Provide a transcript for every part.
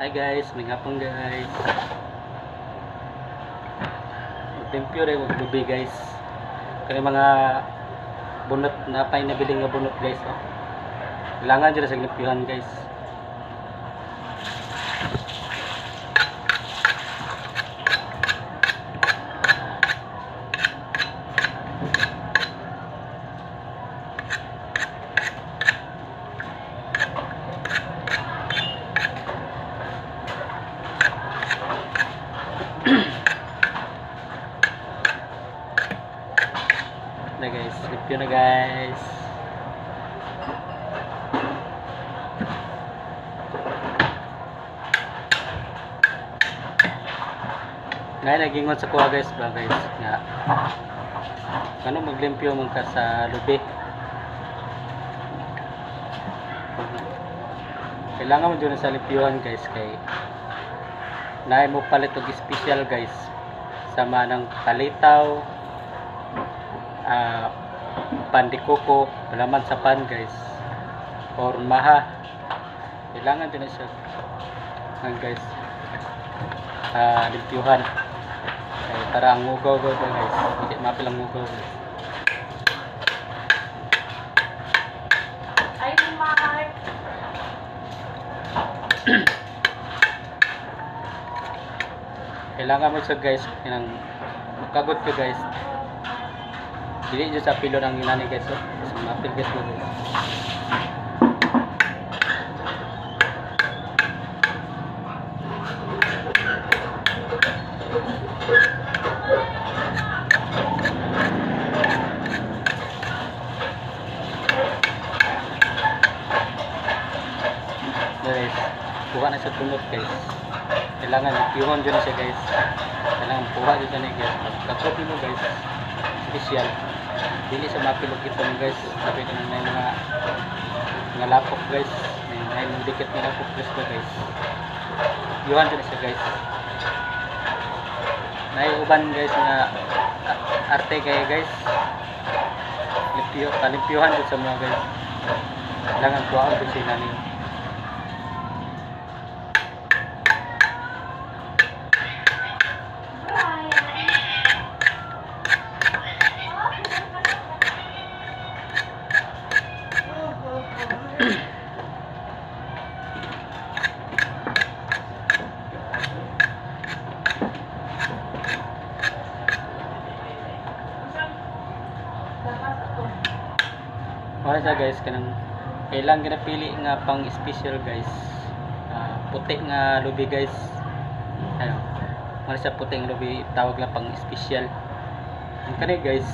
Hi guys, may ngapon guys. Magtimpyo rin, maglubi guys. Kaya mga bunot na pay nabili nga bunot guys. Oh. Kailangan dyan sa glimpyuhan guys. Na guys, limpyo na guys. Ngayon nagingon sa kuha guys ba guys nga ano maglimpyo man ka sa lubi. Kailangan mo dyan sa limpyuhan guys kay naay mo palit og special guys sama ng palitaw, pandikoko, palaman sa pan guys, or maha. Kailangan din siya guys limpyuhan para ang ugaw guys, hindi mapilang ugaw guys. Ay, Mark! Kailangan mo siya guys ng magkagot ko guys. Dili dyan sa pilo ng inani guys. So mapilgit mo guys. Guys, buka na sa tunod guys. Kailangan iwan dyan siya guys. Kailangan buka dyan na guys. Pagkakopi mo guys, special. Dili sa mapilog ito mo guys. Sabi ko na mga lapok guys. May dikit na lapok guys. Iwan dyan siya guys. Naiuban guys na arte kaya guys. Limpyuhan dyan sa mga guys. Kailangan buka dyan siya nanin. Para sa guys kanang kailang ginapili nga pang special guys. Puti nga lubi guys. Ayo. Para sa puting lubi tawag lang pang special. Ang kani guys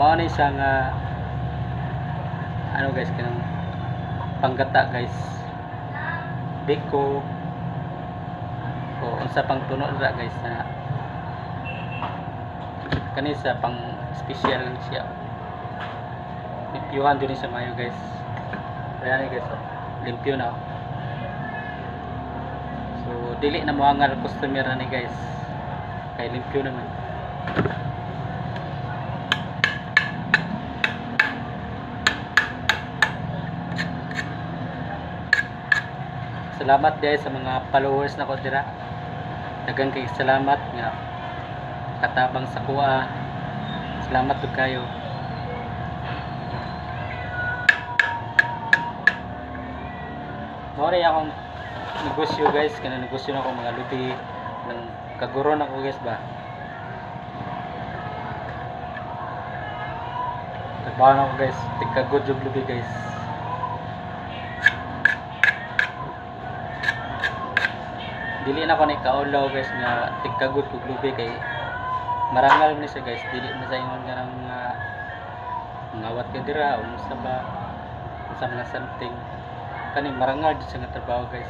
mao na siya nga ano guys kanang panggata guys. Biko o unsa pang tuno ra guys na kani sa pang special siya. Limpyuhan din sa mayo guys. Ayan guys, limpyo na. So dili na moangal customer na ni guys. Kay limpyo naman. Salamat guys sa mga followers na ko dira. Daghang kay salamat nga katabang sa kuha. Salamat ug kayo. Mori akong negosyo guys, kana negosyo na ako mga lubi ng kaguron ako guys ba. Trabaho na ako guys, tigkagod yung lubi guys. Dili na ako na ikaulaw guys nga tigkagod yung lubi kay marangal mo siya guys, dili na sa ingon nga mga ngawat ka dira o musta ba sa mga something. Kani marangal di sa nga trabaho guys.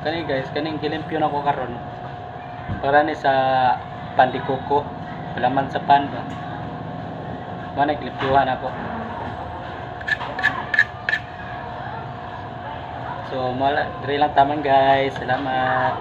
Kani guys, kaning gilimpyo na ko karon para ni sa pan di kuko. Palaman sa pan ba. Mana klipyuhan ako. So, mala, dire lang taman guys. Salamat.